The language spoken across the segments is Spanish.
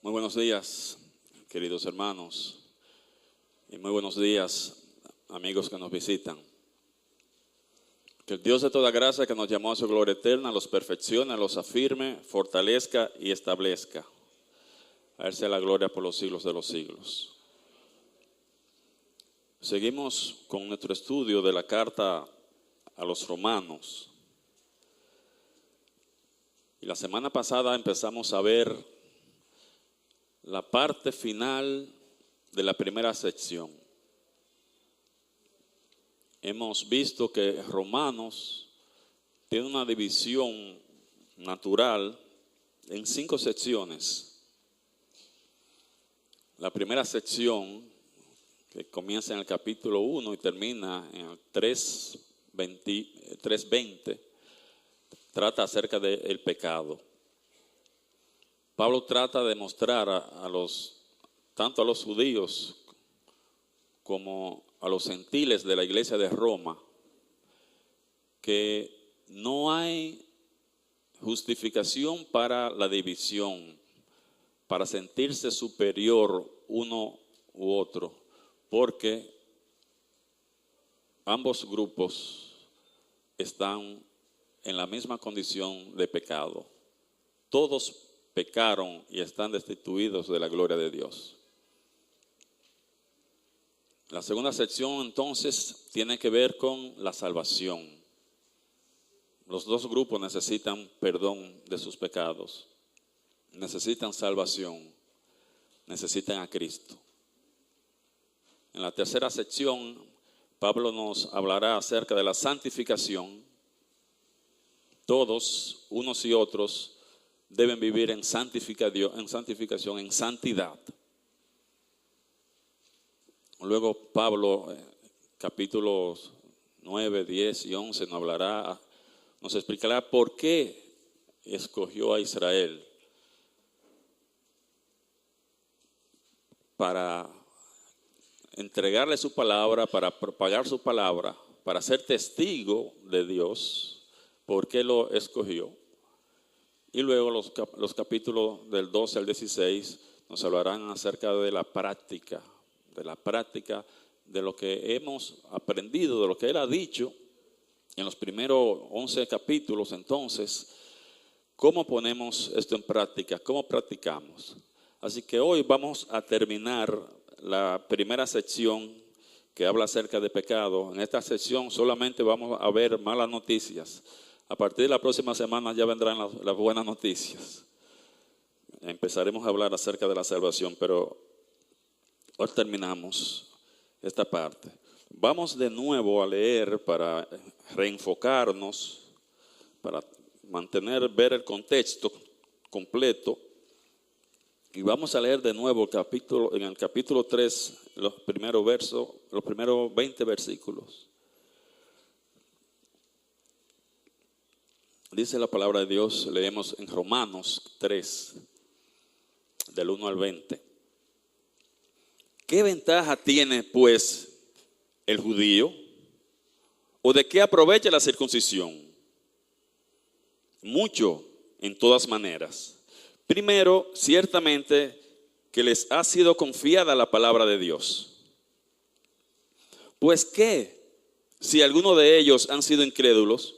Muy buenos días, queridos hermanos, y muy buenos días, amigos que nos visitan. Que el Dios de toda gracia, que nos llamó a su gloria eterna, los perfeccione, los afirme, fortalezca y establezca. A Él sea la gloria por los siglos de los siglos. Seguimos con nuestro estudio de la carta a los romanos. Y la semana pasada empezamos a ver la parte final de la primera sección. Hemos visto que Romanos tiene una división natural en 5 secciones. La primera sección, que comienza en el capítulo 1 y termina en el 3:20, trata acerca del pecado. Pablo trata de mostrar tanto a los judíos como a los gentiles de la iglesia de Roma que no hay justificación para la división, para sentirse superior uno u otro, porque ambos grupos están en la misma condición de pecado. Todos pecaron y están destituidos de la gloria de Dios. La segunda sección entonces tiene que ver con la salvación. Los dos grupos necesitan perdón de sus pecados, necesitan salvación, necesitan a Cristo. En la tercera sección, Pablo nos hablará acerca de la santificación. Todos, unos y otros, deben vivir en santificación, en santidad. Luego Pablo, capítulos 9, 10 y 11, nos explicará por qué escogió a Israel para entregarle su palabra, para propagar su palabra, para ser testigo de Dios, por qué lo escogió. Y luego los capítulos del 12 al 16 nos hablarán acerca de la práctica de lo que hemos aprendido, de lo que Él ha dicho en los primeros 11 capítulos. Entonces, ¿cómo ponemos esto en práctica? ¿Cómo practicamos? Así que hoy vamos a terminar la primera sección que habla acerca de pecado. En esta sección solamente vamos a ver malas noticias. A partir de la próxima semana ya vendrán las buenas noticias. Empezaremos a hablar acerca de la salvación, pero hoy terminamos esta parte. Vamos de nuevo a leer para reenfocarnos, para ver el contexto completo. Y vamos a leer de nuevo en el capítulo 3, los primeros 20 versículos. Dice la palabra de Dios, leemos en Romanos 3, del 1 al 20. ¿Qué ventaja tiene, pues, el judío? ¿O de qué aprovecha la circuncisión? Mucho, en todas maneras. Primero, ciertamente, que les ha sido confiada la palabra de Dios. Pues, ¿qué? Si alguno de ellos han sido incrédulos,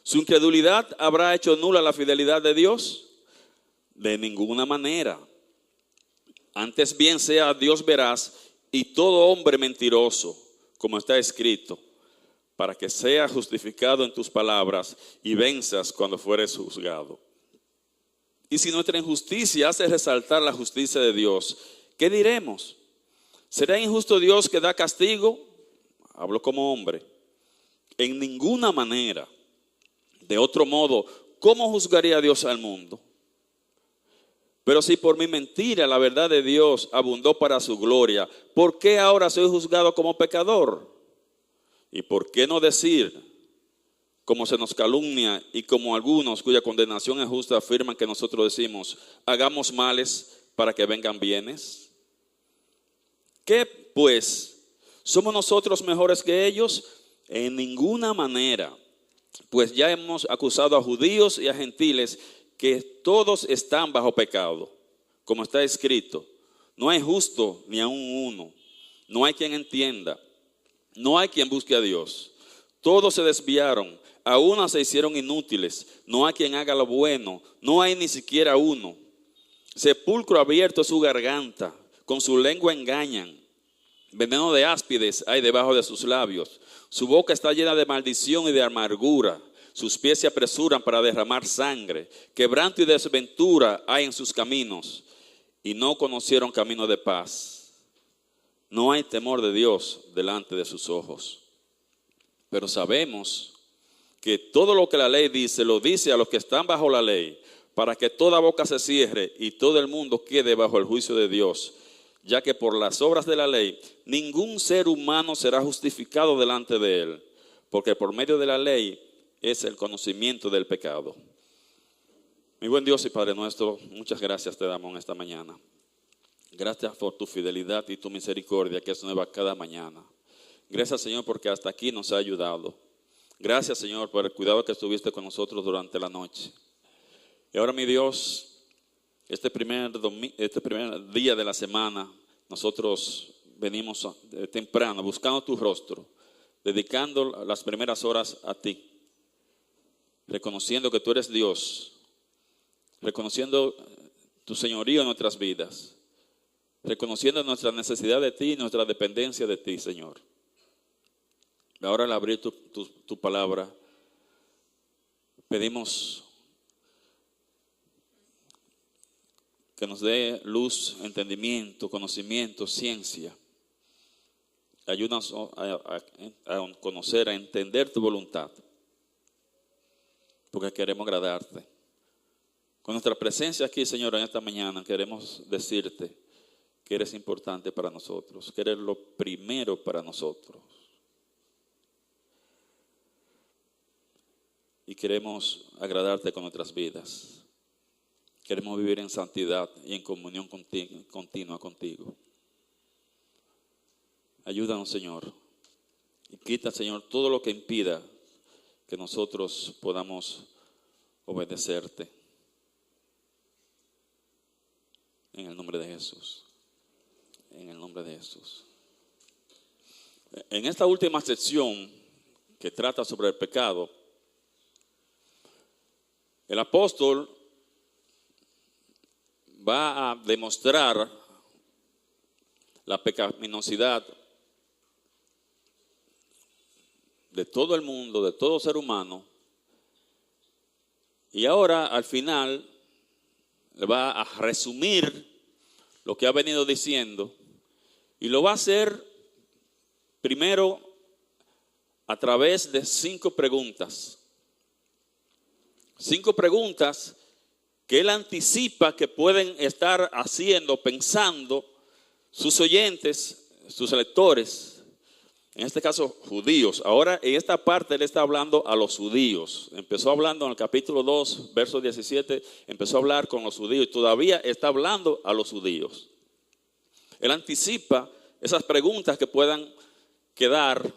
¿su incredulidad habrá hecho nula la fidelidad de Dios? De ninguna manera. Antes bien sea Dios veraz y todo hombre mentiroso, como está escrito, para que sea justificado en tus palabras y venzas cuando fueres juzgado. Y si nuestra injusticia hace resaltar la justicia de Dios, ¿qué diremos? ¿Será injusto Dios que da castigo? Hablo como hombre. En ninguna manera. De otro modo, ¿cómo juzgaría Dios al mundo? Pero si por mi mentira la verdad de Dios abundó para su gloria, ¿por qué ahora soy juzgado como pecador? ¿Y por qué no decir, como se nos calumnia y como algunos cuya condenación es justa afirman que nosotros decimos, hagamos males para que vengan bienes? ¿Qué pues? ¿Somos nosotros mejores que ellos? En ninguna manera. Pues ya hemos acusado a judíos y a gentiles que todos están bajo pecado. como está escrito, no hay justo ni aun uno, no hay quien entienda, no hay quien busque a Dios. Todos se desviaron, a una se hicieron inútiles, no hay quien haga lo bueno, no hay ni siquiera uno. Sepulcro abierto es su garganta, con su lengua engañan. Veneno de áspides hay debajo de sus labios. Su boca está llena de maldición y de amargura. Sus pies se apresuran para derramar sangre. Quebranto y desventura hay en sus caminos. Y no conocieron camino de paz. No hay temor de Dios delante de sus ojos. Pero sabemos que todo lo que la ley dice, lo dice a los que están bajo la ley, para que toda boca se cierre y todo el mundo quede bajo el juicio de Dios, ya que por las obras de la ley ningún ser humano será justificado delante de él, porque por medio de la ley es el conocimiento del pecado. Mi buen Dios y Padre nuestro, muchas gracias te damos en esta mañana. Gracias por tu fidelidad y tu misericordia que es nueva cada mañana. Gracias, Señor, porque hasta aquí nos ha ayudado. Gracias, Señor, por el cuidado que estuviste con nosotros durante la noche. Y ahora, mi Dios, este primer día de la semana, nosotros venimos temprano buscando tu rostro, dedicando las primeras horas a ti, reconociendo que tú eres Dios, reconociendo tu señorío en nuestras vidas, reconociendo nuestra necesidad de ti y nuestra dependencia de ti, Señor. Ahora al abrir tu palabra, pedimos que nos dé luz, entendimiento, conocimiento, ciencia. Ayúdanos a conocer, a entender tu voluntad, porque queremos agradarte. Con nuestra presencia aquí, Señor, en esta mañana queremos decirte que eres importante para nosotros, que eres lo primero para nosotros. Y queremos agradarte con nuestras vidas. Queremos vivir en santidad y en comunión continua contigo. Ayúdanos, Señor. Y quita, Señor, todo lo que impida que nosotros podamos obedecerte. En el nombre de Jesús. En el nombre de Jesús. En esta última sección que trata sobre el pecado, el apóstol va a demostrar la pecaminosidad de todo el mundo, de todo ser humano. Y ahora, al final, le va a resumir lo que ha venido diciendo. Y lo va a hacer primero a través de 5 preguntas. 5 preguntas que él anticipa que pueden estar haciendo, pensando sus oyentes, sus lectores, en este caso judíos. Ahora en esta parte él está hablando a los judíos. Empezó hablando en el capítulo 2, verso 17, empezó a hablar con los judíos y todavía está hablando a los judíos. Él anticipa esas preguntas que puedan quedar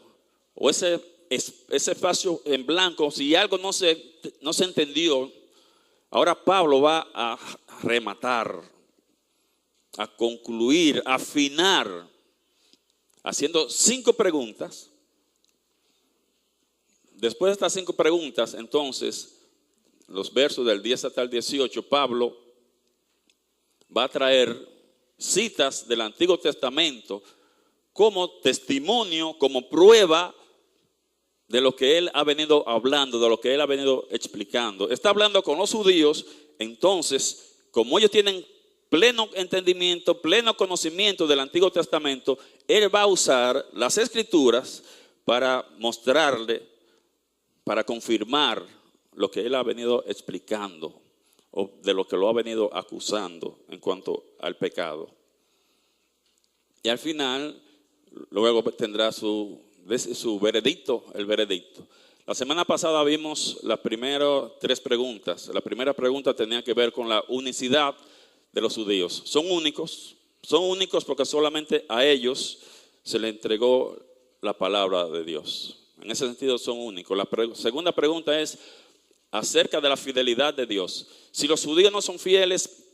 o ese espacio en blanco, si algo no se entendió. Ahora Pablo va a rematar, a concluir, a afinar, haciendo 5 preguntas. Después de estas 5 preguntas, entonces, los versos del 10 hasta el 18, Pablo va a traer citas del Antiguo Testamento como testimonio, como prueba de lo que él ha venido hablando, de lo que él ha venido explicando. Está hablando con los judíos, entonces, como ellos tienen pleno entendimiento, pleno conocimiento del Antiguo Testamento, él va a usar las Escrituras para mostrarle, para confirmar lo que él ha venido explicando o de lo que lo ha venido acusando en cuanto al pecado. Y al final, luego tendrá su veredicto, el veredicto. La semana pasada vimos las primeras 3 preguntas. La primera pregunta tenía que ver con la unicidad de los judíos. Son únicos porque solamente a ellos se les entregó la palabra de Dios. En ese sentido son únicos. La segunda pregunta es acerca de la fidelidad de Dios. Si los judíos no son fieles,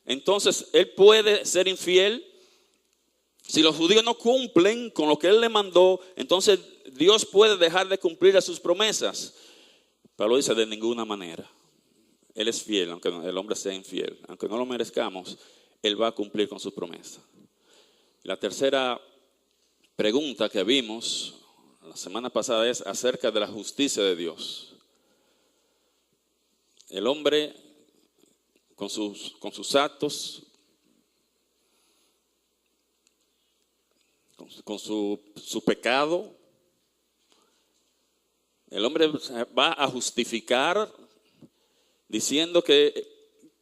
entonces él puede ser infiel. Si los judíos no cumplen con lo que él le mandó, entonces Dios puede dejar de cumplir sus promesas. Pablo dice, de ninguna manera. Él es fiel, aunque el hombre sea infiel. Aunque no lo merezcamos, él va a cumplir con sus promesas. La tercera pregunta que vimos la semana pasada es acerca de la justicia de Dios. El hombre con sus actos, con su pecado, el hombre va a justificar diciendo que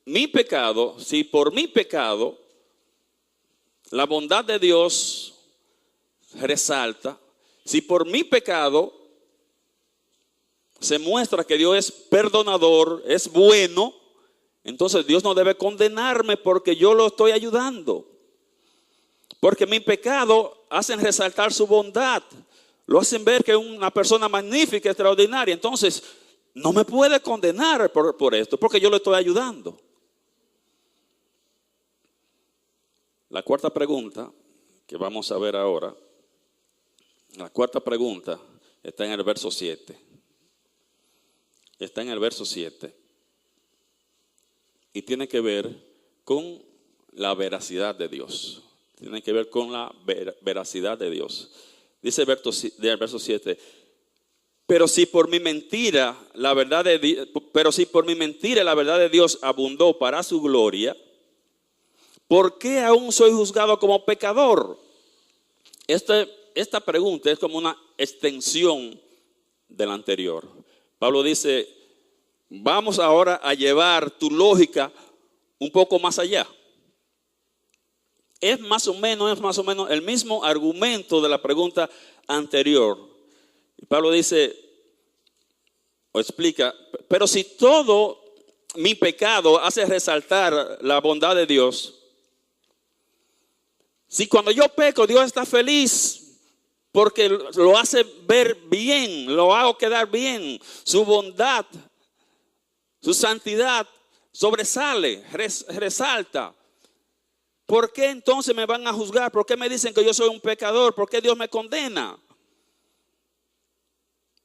mi pecado, si por mi pecado la bondad de Dios resalta, si por mi pecado se muestra que Dios es perdonador, es bueno, entonces Dios no debe condenarme porque yo lo estoy ayudando. Porque mi pecado hacen resaltar su bondad, lo hacen ver que es una persona magnífica, extraordinaria. Entonces no me puede condenar por esto, porque yo lo estoy ayudando. La cuarta pregunta que vamos a ver ahora, la cuarta pregunta está en el verso 7. Está en el verso 7. Y tiene que ver con la veracidad de Dios. Tiene que ver con la veracidad de Dios. Dice el verso 7. Pero si por mi mentira la verdad de Dios abundó para su gloria, ¿por qué aún soy juzgado como pecador? Esta pregunta es como una extensión de la anterior. Pablo dice, vamos ahora a llevar tu lógica un poco más allá. Es más o menos el mismo argumento de la pregunta anterior. Y Pablo dice, o explica, pero si todo mi pecado hace resaltar la bondad de Dios, si cuando yo peco Dios está feliz porque lo hace ver bien, lo hago quedar bien, su bondad, su santidad sobresale, resalta. ¿Por qué entonces me van a juzgar? ¿Por qué me dicen que yo soy un pecador? ¿Por qué Dios me condena?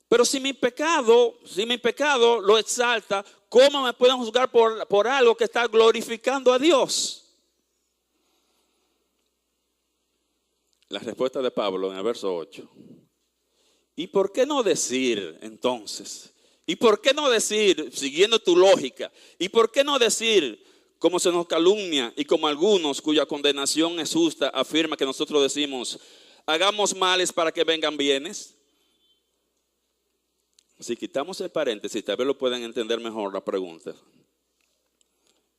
Pero si mi pecado lo exalta, ¿cómo me pueden juzgar por algo que está glorificando a Dios? La respuesta de Pablo en el verso 8. ¿Y por qué no decir entonces? ¿Y por qué no decir, siguiendo tu lógica, y por qué no decir, como se nos calumnia y como algunos cuya condenación es justa afirma que nosotros decimos, hagamos males para que vengan bienes? Si quitamos el paréntesis, tal vez lo pueden entender mejor la pregunta.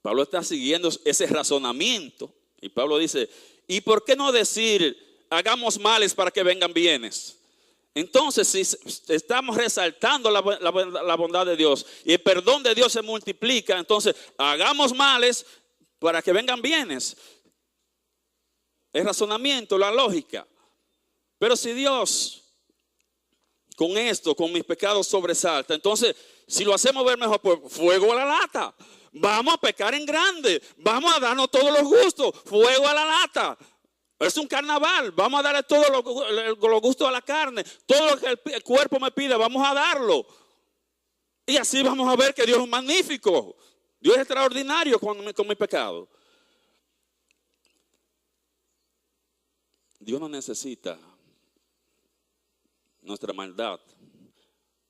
Pablo está siguiendo ese razonamiento y Pablo dice, ¿y por qué no decir, hagamos males para que vengan bienes? Entonces, si estamos resaltando la bondad de Dios y el perdón de Dios se multiplica, entonces hagamos males para que vengan bienes. El razonamiento, la lógica. Pero si Dios con esto, con mis pecados sobresalta, entonces si lo hacemos ver mejor, pues fuego a la lata. Vamos a pecar en grande, vamos a darnos todos los gustos, fuego a la lata. Es un carnaval, vamos a darle todos los gustos a la carne, todo lo que el cuerpo me pide, vamos a darlo. Y así vamos a ver que Dios es magnífico, Dios es extraordinario con mi pecado. Dios no necesita nuestra maldad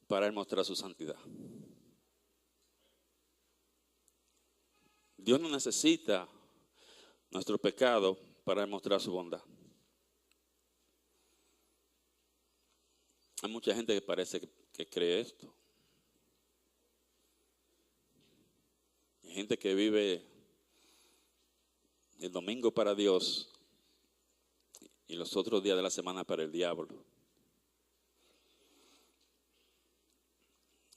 para mostrar su santidad. Dios no necesita nuestro pecado para demostrar su bondad. Hay mucha gente que parece que cree esto. Hay gente que vive el domingo para Dios y los otros días de la semana para el diablo.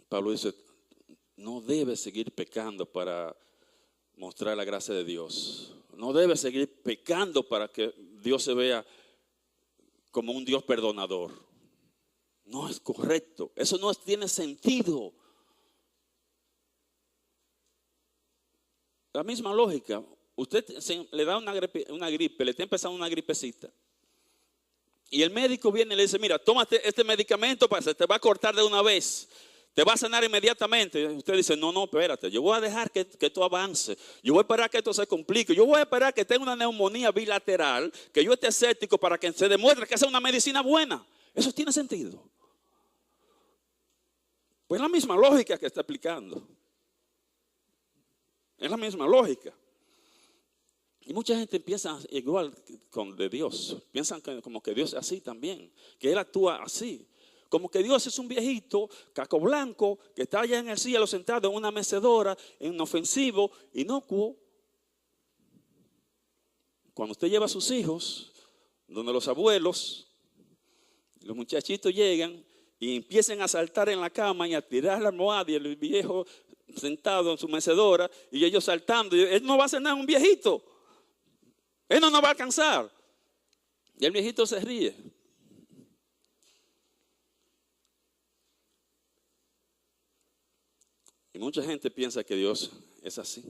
Pablo dice, no debes seguir pecando para mostrar la gracia de Dios. No debes seguir pecando para que Dios se vea como un Dios perdonador. No es correcto. Eso no tiene sentido. La misma lógica. usted le da una gripe, le está empezando una gripecita. Y el médico viene y le dice, mira, tómate este medicamento para se te va a cortar de una vez. Te va a sanar inmediatamente. Y usted dice, no, espérate, yo voy a dejar que esto avance. Yo voy a esperar que esto se complique. Yo voy a esperar que tenga una neumonía bilateral, que yo esté escéptico para que se demuestre que esa es una medicina buena. Eso tiene sentido. Pues es la misma lógica que está aplicando. Es la misma lógica. Y mucha gente piensa igual con de Dios. Piensan como que Dios es así también. Que Él actúa así. Como que Dios es un viejito, caco blanco, que está allá en el cielo sentado en una mecedora, inofensivo, inocuo. Cuando usted lleva a sus hijos, donde los abuelos, los muchachitos llegan y empiezan a saltar en la cama y a tirar la almohada y el viejo sentado en su mecedora y ellos saltando. Y él no va a hacer nada, un viejito. Él no nos va a alcanzar. Y el viejito se ríe. Y mucha gente piensa que Dios es así.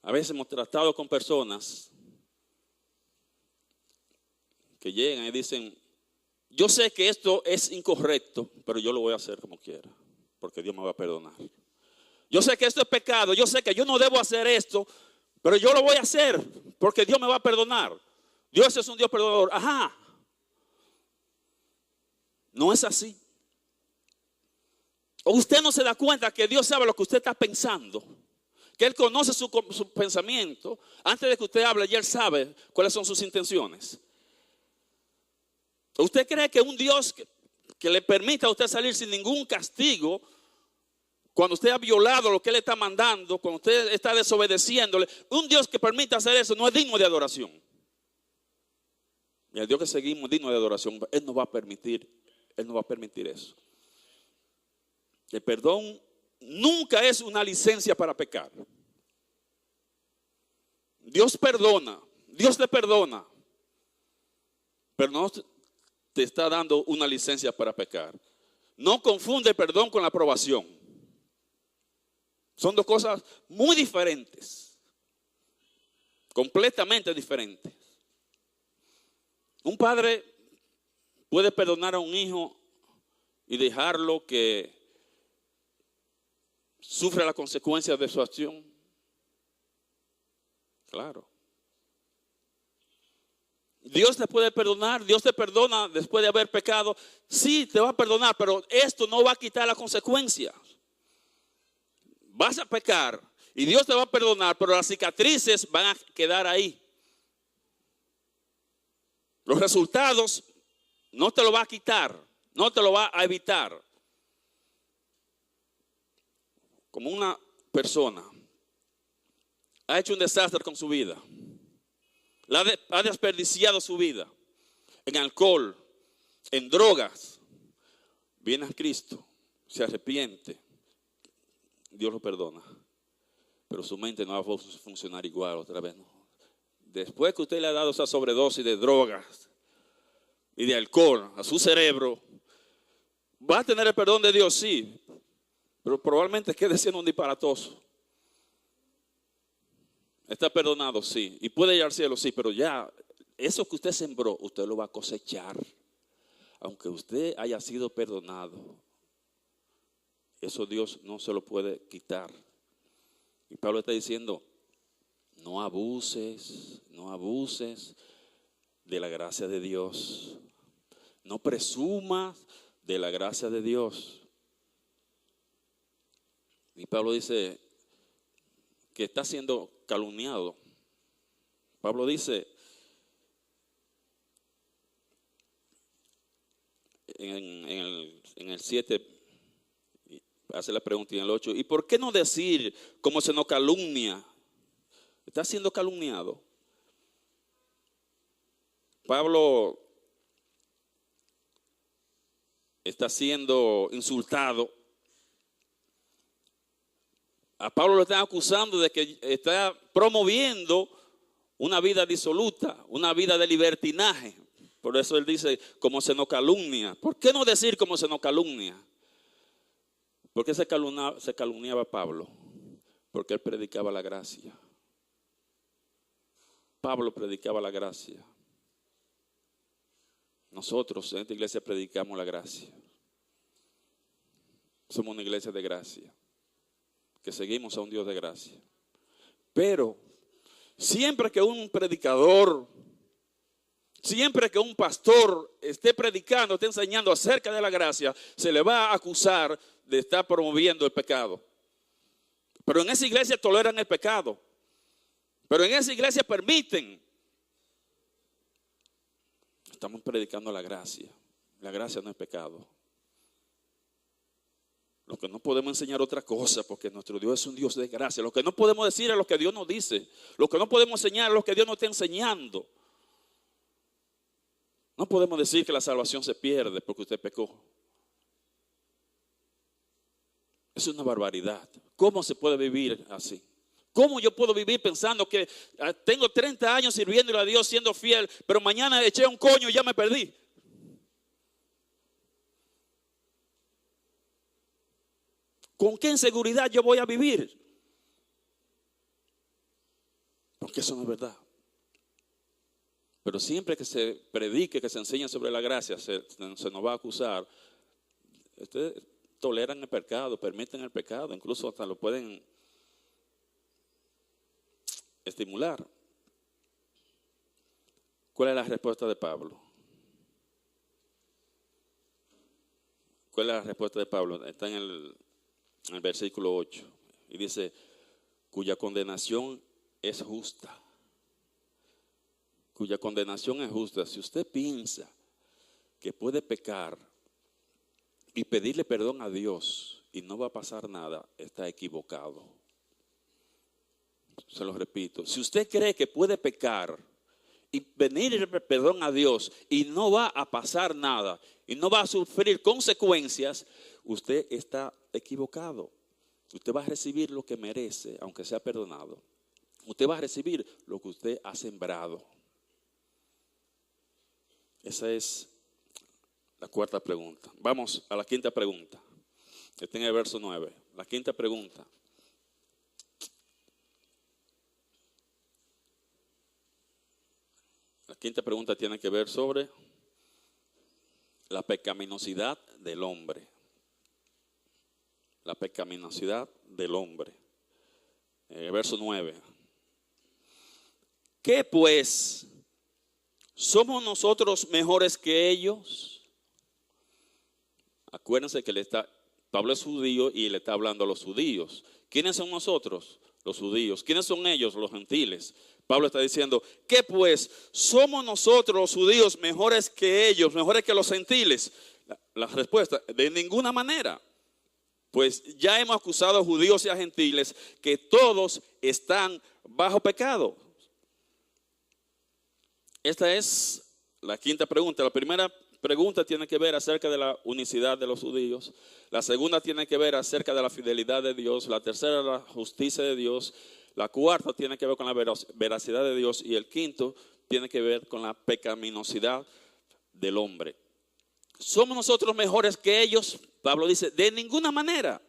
A veces hemos tratado con personas que llegan y dicen, yo sé que esto es incorrecto, pero yo lo voy a hacer como quiera, porque Dios me va a perdonar. Yo sé que esto es pecado, yo sé que yo no debo hacer esto, pero yo lo voy a hacer, porque Dios me va a perdonar. Dios es un Dios perdonador. Ajá. No es así. O usted no se da cuenta que Dios sabe lo que usted está pensando, que Él conoce su pensamiento. Antes de que usted hable, ya Él sabe cuáles son sus intenciones. ¿Usted cree que un Dios que le permita a usted salir sin ningún castigo, cuando usted ha violado lo que Él está mandando, cuando usted está desobedeciéndole, un Dios que permita hacer eso no es digno de adoración? Y el Dios que seguimos digno de adoración, Él no va a permitir eso. El perdón nunca es una licencia para pecar. Dios perdona, Dios te perdona, pero no te está dando una licencia para pecar. No confunde el perdón con la aprobación. Son dos cosas muy diferentes, completamente diferentes. Un padre puede perdonar a un hijo y dejarlo que sufra las consecuencias de su acción. Claro. Dios te puede perdonar, Dios te perdona después de haber pecado. Sí, te va a perdonar, pero esto no va a quitar las consecuencias. Vas a pecar y Dios te va a perdonar, pero las cicatrices van a quedar ahí. Los resultados no te lo va a quitar, no te lo va a evitar. Como una persona ha hecho un desastre con su vida, ha desperdiciado su vida en alcohol, en drogas, viene a Cristo, se arrepiente, Dios lo perdona, pero su mente no va a funcionar igual otra vez. ¿No? Después que usted le ha dado esa sobredosis de drogas y de alcohol a su cerebro, va a tener el perdón de Dios, sí, pero probablemente quede siendo un disparatoso. Está perdonado, sí, y puede ir al cielo, sí, pero ya eso que usted sembró, usted lo va a cosechar. Aunque usted haya sido perdonado, eso Dios no se lo puede quitar. Y Pablo está diciendo, no abuses de la gracia de Dios. No presumas de la gracia de Dios. Y Pablo dice que está siendo calumniado. Pablo dice en el 7, hace la pregunta en el 8, ¿y por qué no decir como se nos calumnia? Está siendo calumniado. Pablo está siendo insultado. A Pablo lo están acusando de que está promoviendo una vida disoluta, una vida de libertinaje. Por eso él dice, como se nos calumnia. ¿Por qué no decir como se nos calumnia? ¿Por qué se calumniaba a Pablo? Porque él predicaba la gracia. Pablo predicaba la gracia. Nosotros en esta iglesia predicamos la gracia. Somos una iglesia de gracia, que seguimos a un Dios de gracia. Pero siempre que un predicador, siempre que un pastor esté predicando, esté enseñando acerca de la gracia, se le va a acusar de estar promoviendo el pecado. Pero en esa iglesia toleran el pecado. Pero en esa iglesia permiten. Estamos predicando la gracia. La gracia no es pecado. Lo que no podemos enseñar otra cosa, porque nuestro Dios es un Dios de gracia. Lo que no podemos decir es lo que Dios nos dice. Lo que no podemos enseñar es lo que Dios nos está enseñando. No podemos decir que la salvación se pierde porque usted pecó. Es una barbaridad. ¿Cómo se puede vivir así? ¿Cómo yo puedo vivir pensando que tengo 30 años sirviéndole a Dios, siendo fiel, pero mañana eché un coño y ya me perdí? ¿Con qué inseguridad yo voy a vivir? Porque eso no es verdad. Pero siempre que se predique, que se enseñe sobre la gracia, se nos va a acusar. Ustedes toleran el pecado, permiten el pecado, incluso hasta lo pueden estimular. ¿Cuál es la respuesta de Pablo? ¿Cuál es la respuesta de Pablo? Está en el versículo 8 y dice, cuya condenación es justa. Cuya condenación es justa. Si usted piensa que puede pecar y pedirle perdón a Dios y no va a pasar nada, está equivocado. Se lo repito. Si usted cree que puede pecar y pedirle perdón a Dios y no va a pasar nada y no va a sufrir consecuencias, usted está equivocado. Usted va a recibir lo que merece, aunque sea perdonado. Usted va a recibir lo que usted ha sembrado. Esa es la cuarta pregunta. Vamos a la quinta pregunta. Está en el verso 9. La quinta pregunta. La quinta pregunta tiene que ver sobre la pecaminosidad del hombre. La pecaminosidad del hombre. Verso 9. ¿Qué pues? ¿Somos nosotros mejores que ellos? Acuérdense que Pablo es judío y le está hablando a los judíos. ¿Quiénes son nosotros? Los judíos. ¿Quiénes son ellos? Los gentiles. Pablo está diciendo, ¿qué pues? ¿Somos nosotros los judíos mejores que ellos, mejores que los gentiles? La respuesta, de ninguna manera. Pues ya hemos acusado a judíos y a gentiles que todos están bajo pecado. Esta es la quinta pregunta. La primera pregunta tiene que ver acerca de la unicidad de los judíos. La segunda tiene que ver acerca de la fidelidad de Dios. La tercera, la justicia de Dios. La cuarta tiene que ver con la veracidad de Dios. Y el quinto tiene que ver con la pecaminosidad del hombre. ¿Somos nosotros mejores que ellos? Pablo dice, de ninguna manera.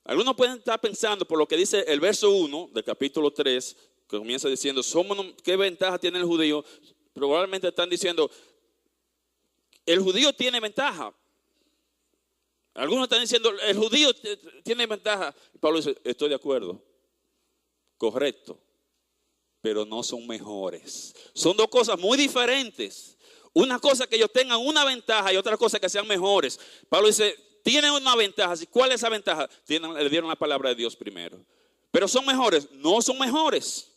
Algunos pueden estar pensando por lo que dice el verso 1 del capítulo 3, que comienza diciendo, ¿qué ventaja tiene el judío? Probablemente están diciendo, el judío tiene ventaja. Algunos están diciendo, el judío tiene ventaja. Y Pablo dice, estoy de acuerdo, correcto, pero no son mejores. Son dos cosas muy diferentes. Una cosa que ellos tengan una ventaja y otra cosa que sean mejores. Pablo dice, tienen una ventaja. ¿Cuál es esa ventaja? Le dieron la palabra de Dios primero. Pero son mejores. No son mejores.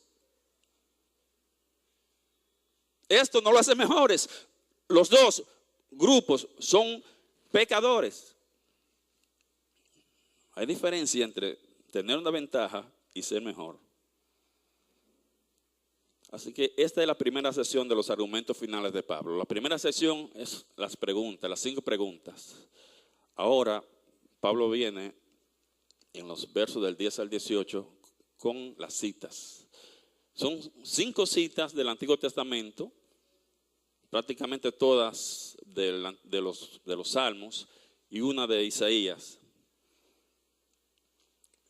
Esto no lo hace mejores. Los dos grupos son pecadores. Hay diferencia entre tener una ventaja y ser mejor. Así que esta es la primera sesión de los argumentos finales de Pablo. La primera sesión es las preguntas, las 5 preguntas. Ahora Pablo viene en los versos del 10 al 18 con las citas. Son 5 citas del Antiguo Testamento, prácticamente todas de los Salmos y una de Isaías.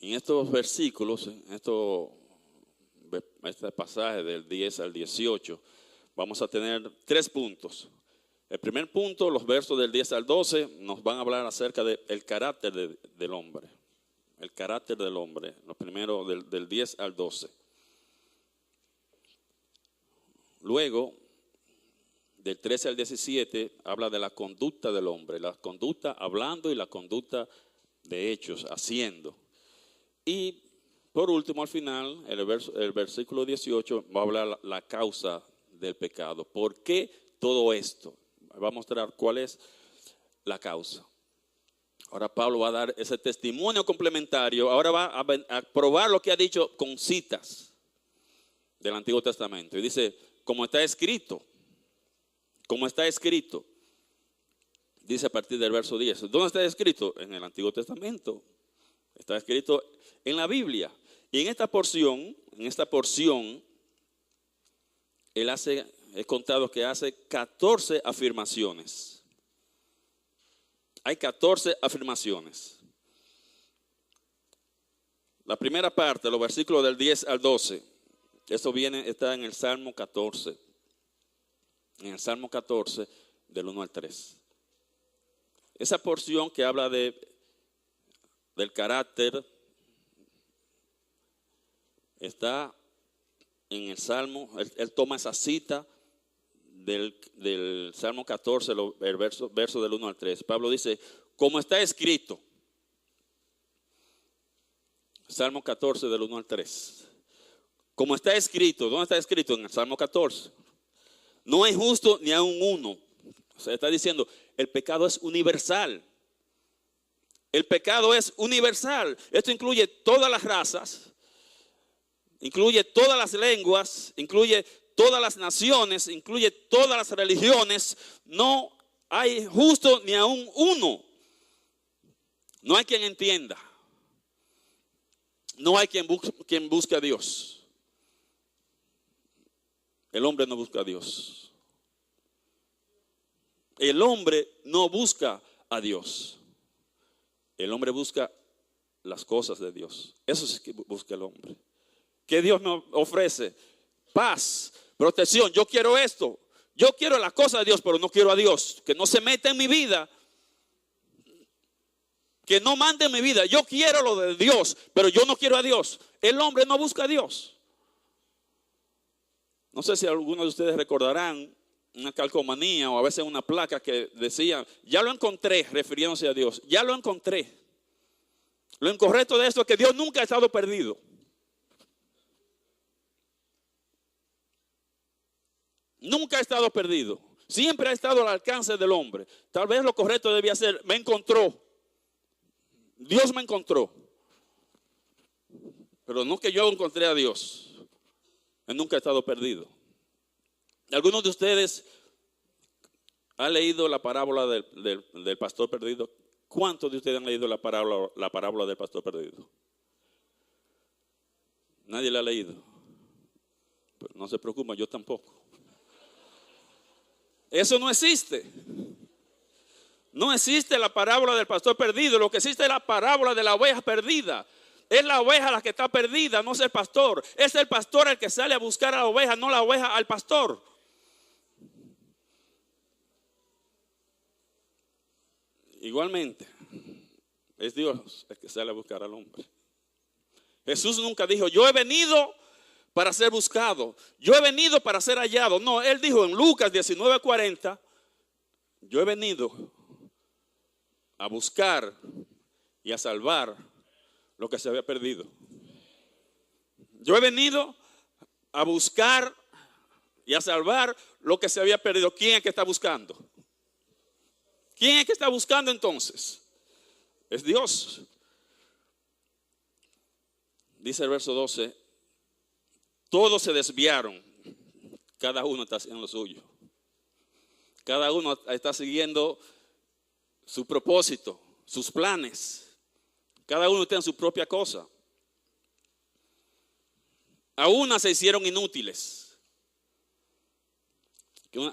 En estos versículos, este pasaje del 10 al 18, vamos a tener 3 puntos. El primer punto, los versos del 10 al 12, nos van a hablar acerca del carácter del hombre. El carácter del hombre, lo primero del 10 al 12. Luego, del 13 al 17, habla de la conducta del hombre. La conducta hablando y la conducta de hechos, haciendo. Y por último, al final, el versículo 18 va a hablar la causa del pecado. ¿Por qué todo esto? Va a mostrar cuál es la causa. Ahora Pablo va a dar ese testimonio complementario. Ahora va a probar lo que ha dicho con citas del Antiguo Testamento. Y dice, como está escrito, dice a partir del verso 10. ¿Dónde está escrito? En el Antiguo Testamento. Está escrito en la Biblia. Y en esta porción, he contado que hace 14 afirmaciones. Hay 14 afirmaciones. La primera parte, los versículos del 10 al 12, está en el Salmo 14. En el Salmo 14, del 1 al 3. Esa porción que habla del carácter está en el Salmo. Él toma esa cita del Salmo 14, el verso del 1 al 3. Pablo dice, como está escrito. Salmo 14, del 1 al 3. Como está escrito. ¿Dónde está escrito? En el Salmo 14. No hay justo ni aun uno. O sea, está diciendo, el pecado es universal. El pecado es universal. Esto incluye todas las razas, incluye todas las lenguas, incluye todas las naciones, incluye todas las religiones. No hay justo ni aun uno. No hay quien entienda. No hay quien busque a Dios. El hombre no busca a Dios. El hombre no busca a Dios. El hombre busca las cosas de Dios. Eso es que busca el hombre. ¿Qué Dios me ofrece? Paz, protección. Yo quiero esto. Yo quiero las cosas de Dios, pero no quiero a Dios. Que no se meta en mi vida. Que no mande en mi vida. Yo quiero lo de Dios, pero yo no quiero a Dios. El hombre no busca a Dios. No sé si algunos de ustedes recordarán una calcomanía o a veces una placa que decía, ya lo encontré, refiriéndose a Dios. Ya lo encontré. Lo incorrecto de esto es que Dios nunca ha estado perdido. Nunca ha estado perdido. Siempre ha estado al alcance del hombre. Tal vez lo correcto debía ser, me encontró. Dios me encontró. Pero no que yo encontré a Dios. Él nunca ha estado perdido. ¿Algunos de ustedes han leído la parábola del pastor perdido? ¿Cuántos de ustedes han leído la parábola del pastor perdido? Nadie la ha leído. Pero no se preocupen, yo tampoco. Eso no existe. No existe la parábola del pastor perdido. Lo que existe es la parábola de la oveja perdida. Es la oveja la que está perdida, no es el pastor. Es el pastor el que sale a buscar a la oveja, no la oveja al pastor. Igualmente, es Dios el que sale a buscar al hombre. Jesús nunca dijo, yo he venido para ser buscado. Yo he venido para ser hallado. No, él dijo en Lucas 19:40, yo he venido a buscar y a salvar lo que se había perdido. Yo he venido a buscar y a salvar lo que se había perdido. ¿Quién es que está buscando? ¿Quién es que está buscando entonces? Es Dios. Dice el verso 12, todos se desviaron, cada uno está haciendo lo suyo. Cada uno está siguiendo su propósito, sus planes. Cada uno está en su propia cosa. A unas se hicieron inútiles.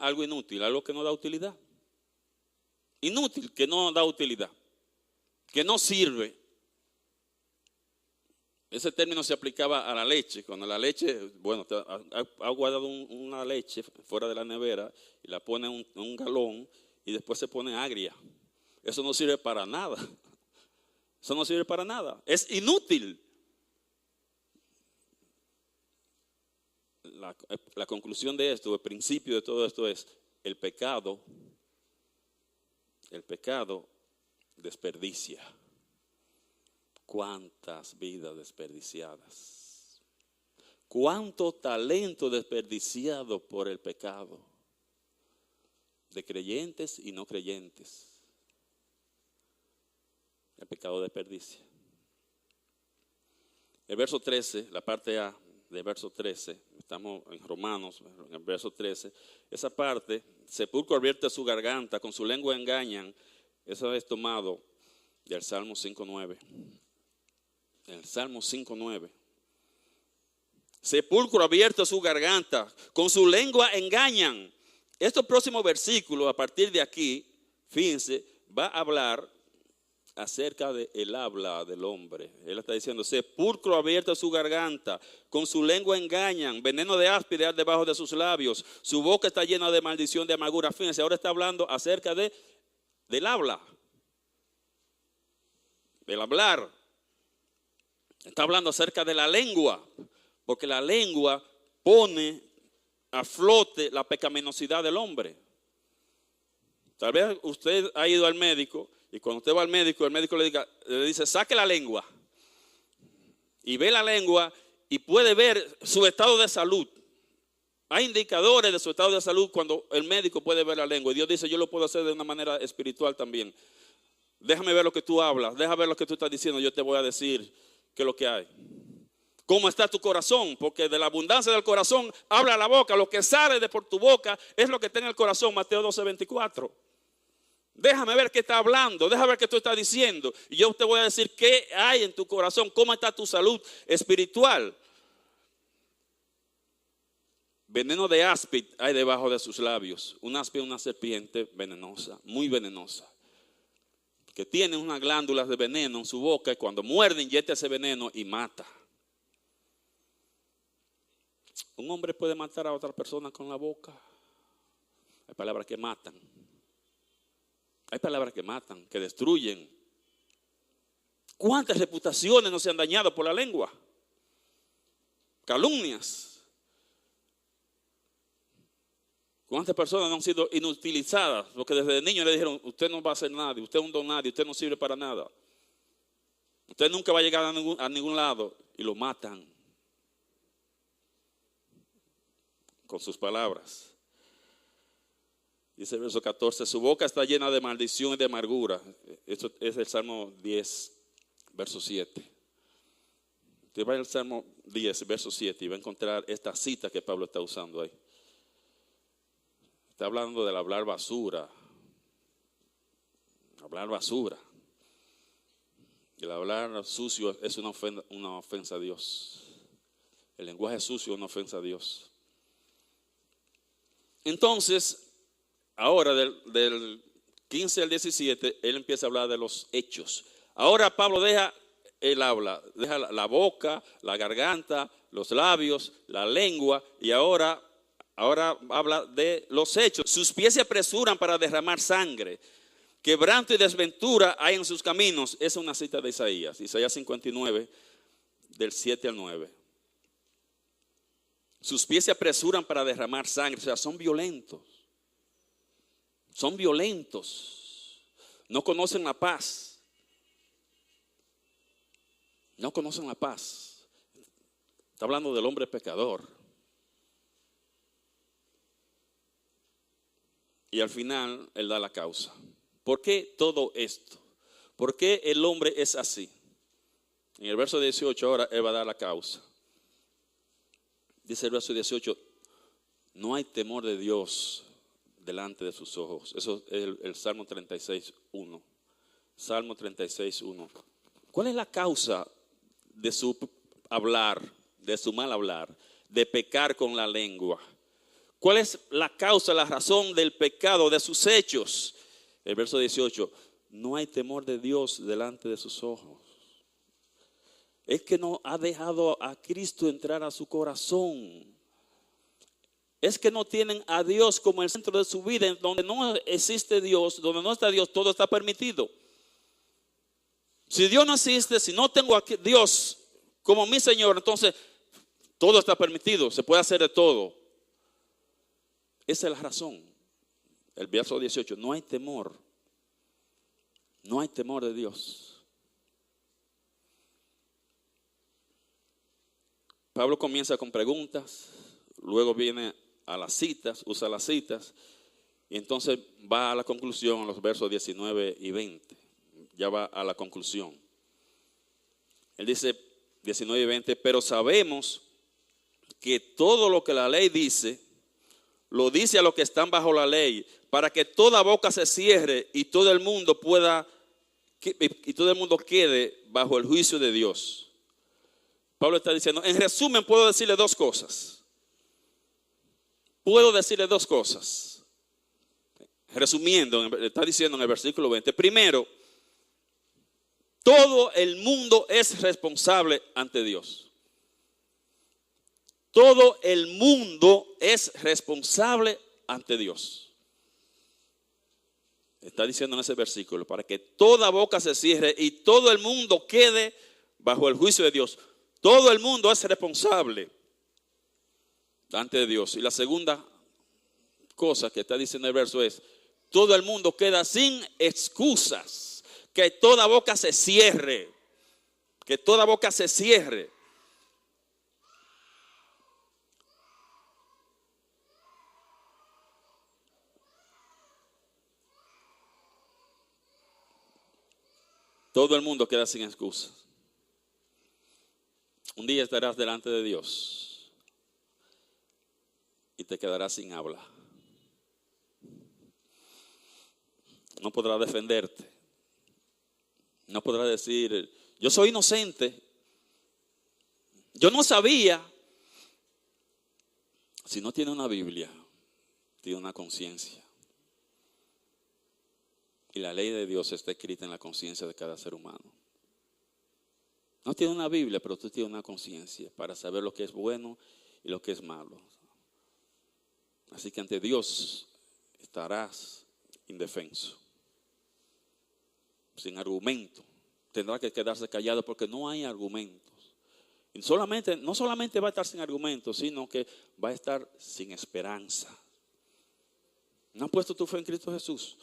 Algo inútil, algo que no da utilidad. Inútil, que no da utilidad, que no sirve. Ese término se aplicaba a la leche. Cuando la leche, bueno, ha guardado una leche fuera de la nevera y la pone en un galón y después se pone agria. Eso no sirve para nada. Eso no sirve para nada. Es inútil. La conclusión de esto, el principio de todo esto es el pecado desperdicia. ¿Cuántas vidas desperdiciadas? ¿Cuánto talento desperdiciado por el pecado? De creyentes y no creyentes. El pecado desperdicia. El verso 13, la parte A del verso 13, estamos en Romanos, en el verso 13, esa parte, sepulcro abierta su garganta, con su lengua engañan, eso es tomado del Salmo 5.9. El Salmo 5.9. Sepulcro abierto su garganta, con su lengua engañan. Estos próximos versículos, a partir de aquí, fíjense, va a hablar acerca del habla del hombre. Él está diciendo, sepulcro abierto su garganta, con su lengua engañan, veneno de áspide hay debajo de sus labios, su boca está llena de maldición, de amargura. Fíjense, ahora está hablando acerca del habla, del hablar. Está hablando acerca de la lengua, porque la lengua pone a flote la pecaminosidad del hombre. Tal vez usted ha ido al médico y cuando usted va al médico, el médico le dice, saque la lengua. Y ve la lengua y puede ver su estado de salud. Hay indicadores de su estado de salud cuando el médico puede ver la lengua. Y Dios dice, yo lo puedo hacer de una manera espiritual también. Déjame ver lo que tú hablas, déjame ver lo que tú estás diciendo, yo te voy a decir qué es lo que hay. ¿Cómo está tu corazón? Porque de la abundancia del corazón habla la boca. Lo que sale de por tu boca es lo que está en el corazón. Mateo 12:24. Déjame ver qué está hablando. Déjame ver qué tú estás diciendo. Y yo te voy a decir qué hay en tu corazón. Cómo está tu salud espiritual. Veneno de áspid hay debajo de sus labios. Un áspid es una serpiente venenosa, muy venenosa. Que tiene unas glándulas de veneno en su boca y cuando muerde inyecta ese veneno y mata. Un hombre puede matar a otra persona con la boca. Hay palabras que matan. Hay palabras que matan, que destruyen. ¿Cuántas reputaciones no se han dañado por la lengua? Calumnias. ¿Cuántas personas no han sido inutilizadas? Porque desde niño le dijeron, usted no va a hacer nada, usted es un don nadie, usted no sirve para nada. Usted nunca va a llegar a ningún lado. Y lo matan. Con sus palabras. Dice el verso 14, su boca está llena de maldición y de amargura. Esto es el Salmo 10, verso 7. Usted va al Salmo 10, verso 7 y va a encontrar esta cita que Pablo está usando ahí. Está hablando del hablar basura. Hablar basura. El hablar sucio es una ofensa a Dios. El lenguaje sucio es una ofensa a Dios. Entonces, ahora del 15 al 17, él empieza a hablar de los hechos. Ahora Pablo deja el habla, deja la boca, la garganta, los labios, la lengua y ahora habla de los hechos. Sus pies se apresuran para derramar sangre. Quebranto y desventura hay en sus caminos. Esa es una cita de Isaías 59, del 7 al 9. Sus pies se apresuran para derramar sangre, o sea, son violentos. Son violentos. No conocen la paz. No conocen la paz. Está hablando del hombre pecador. Y al final, él da la causa. ¿Por qué todo esto? ¿Por qué el hombre es así? En el verso 18 ahora él va a dar la causa. Dice el verso 18, no hay temor de Dios delante de sus ojos. Eso es el Salmo 36:1. Salmo 36:1. ¿Cuál es la causa de su hablar, de su mal hablar, de pecar con la lengua? ¿Cuál es la causa, la razón del pecado, de sus hechos? El verso 18, no hay temor de Dios delante de sus ojos. es que no ha dejado a Cristo entrar a su corazón. Es que no tienen a Dios como el centro de su vida. En donde no existe Dios, donde no está Dios, todo está permitido. Si Dios no existe, si no tengo a Dios como mi Señor, entonces todo está permitido, se puede hacer de todo. Esa es la razón. El verso 18, no hay temor. No hay temor de Dios. Pablo comienza con preguntas, luego viene a las citas, usa las citas, y entonces va a la conclusión en los versos 19 y 20. Ya va a la conclusión. Él dice 19 y 20, pero sabemos que todo lo que la ley dice, lo dice a los que están bajo la ley, para que toda boca se cierre y todo el mundo quede bajo el juicio de Dios. Pablo está diciendo, en resumen puedo decirle dos cosas. Resumiendo, está diciendo en el versículo 20, primero, todo el mundo es responsable ante Dios. Todo el mundo es responsable ante Dios. Está diciendo en ese versículo, para que toda boca se cierre y todo el mundo quede bajo el juicio de Dios. Todo el mundo es responsable ante Dios. Y la segunda cosa que está diciendo el verso es, todo el mundo queda sin excusas. Que toda boca se cierre. Que toda boca se cierre. Todo el mundo queda sin excusas. Un día estarás delante de Dios y te quedarás sin habla. No podrás defenderte. No podrás decir, yo soy inocente. Yo no sabía. Si no tiene una Biblia, tiene una conciencia. Y la ley de Dios está escrita en la conciencia de cada ser humano. No tiene una Biblia, pero tú tienes una conciencia para saber lo que es bueno y lo que es malo. Así que ante Dios estarás indefenso, sin argumento. Tendrá que quedarse callado porque no hay argumentos. Y no solamente va a estar sin argumentos, sino que va a estar sin esperanza. ¿No has puesto tu fe en Cristo Jesús?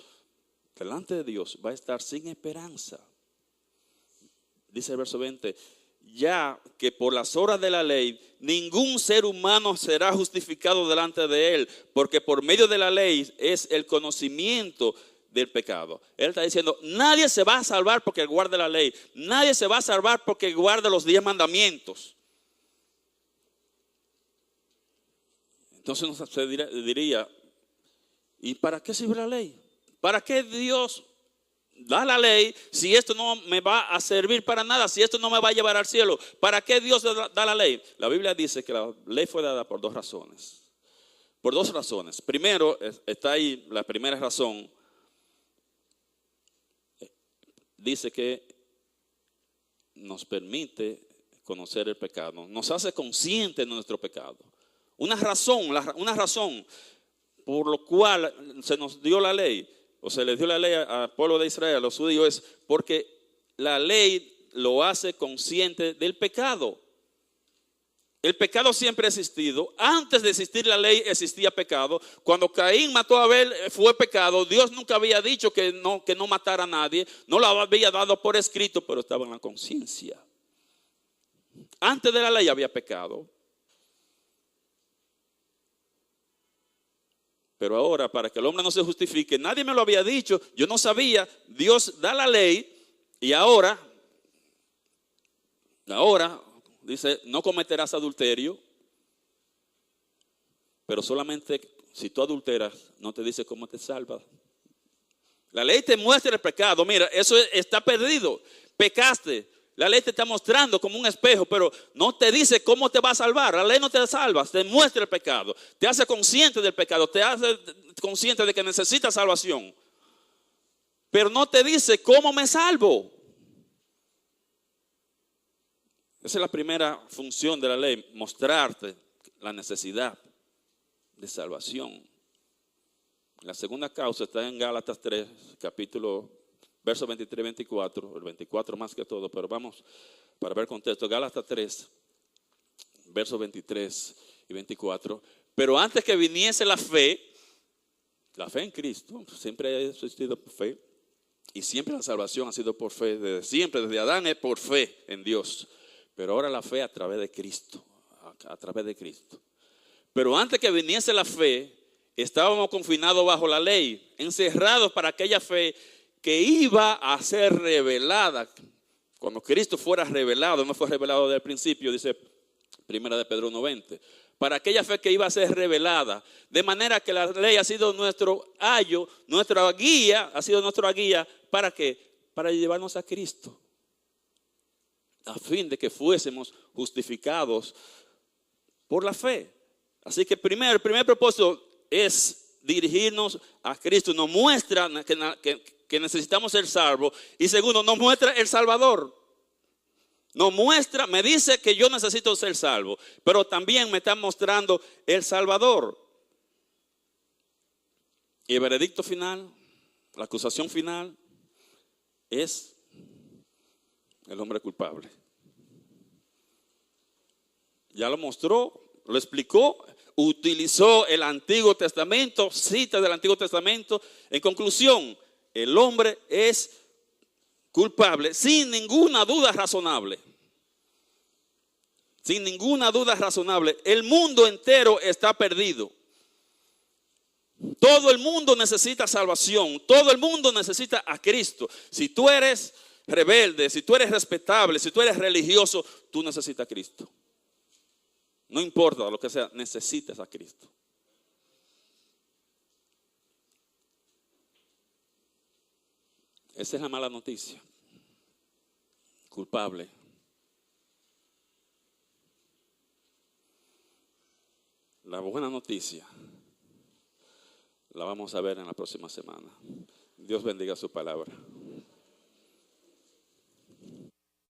Delante de Dios va a estar sin esperanza. Dice el verso 20, ya que por las obras de la ley ningún ser humano será justificado delante de él, porque por medio de la ley es el conocimiento del pecado. Él está diciendo, nadie se va a salvar porque guarde la ley, nadie se va a salvar porque guarde los 10 mandamientos. Entonces se diría, ¿y para qué sirve la ley? ¿Para qué Dios da la ley si esto no me va a servir para nada? Si esto no me va a llevar al cielo, ¿para qué Dios da la ley? La Biblia dice que la ley fue dada por dos razones. Por dos razones. Primero, está ahí la primera razón. Dice que nos permite conocer el pecado. Nos hace conscientes de nuestro pecado. Una razón por lo cual se nos dio la ley. O se les dio la ley al pueblo de Israel, a los judíos, es porque la ley lo hace consciente del pecado. El pecado siempre ha existido. Antes de existir la ley existía pecado. Cuando Caín mató a Abel fue pecado. Dios nunca había dicho que no matara a nadie. No lo había dado por escrito, pero estaba en la conciencia. Antes de la ley había pecado. Pero ahora, para que el hombre no se justifique, nadie me lo había dicho, yo no sabía, Dios da la ley y ahora dice, no cometerás adulterio, pero solamente si tú adulteras, no te dice cómo te salvas. La ley te muestra el pecado, mira, eso está perdido, pecaste. La ley te está mostrando como un espejo, pero no te dice cómo te va a salvar. La ley no te salva, te muestra el pecado. Te hace consciente del pecado, te hace consciente de que necesitas salvación. Pero no te dice cómo me salvo. Esa es la primera función de la ley, mostrarte la necesidad de salvación. La segunda causa está en Gálatas 3, capítulo, versos 23 y 24, el 24 más que todo, pero vamos para ver contexto. Gálatas 3, versos 23 y 24. Pero antes que viniese la fe en Cristo, siempre ha existido fe, y siempre la salvación ha sido por fe, desde siempre, desde Adán es por fe en Dios. Pero ahora la fe a través de Cristo, a través de Cristo. Pero antes que viniese la fe, estábamos confinados bajo la ley, encerrados para aquella fe que iba a ser revelada. Cuando Cristo fuera revelado, no fue revelado desde el principio, dice 1 de Pedro 1:20. Para aquella fe que iba a ser revelada. De manera que la ley ha sido nuestro ayo, nuestra guía, ha sido nuestra guía. ¿Para qué? Para llevarnos a Cristo. A fin de que fuésemos justificados por la fe. Así que el primer propósito es dirigirnos a Cristo. Nos muestra que necesitamos ser salvos. Y segundo, nos muestra el Salvador. Nos muestra, me dice que yo necesito ser salvo. Pero también me está mostrando el Salvador. Y el veredicto final, la acusación final, es el hombre culpable. Ya lo mostró, lo explicó, utilizó el Antiguo Testamento, citas del Antiguo Testamento. En conclusión, el hombre es culpable sin ninguna duda razonable. Sin ninguna duda razonable. El mundo entero está perdido. Todo el mundo necesita salvación. Todo el mundo necesita a Cristo. Si tú eres rebelde, si tú eres respetable, si tú eres religioso, tú necesitas a Cristo. No importa lo que sea, necesitas a Cristo. Esa es la mala noticia. Culpable. La buena noticia la vamos a ver en la próxima semana. Dios bendiga su palabra.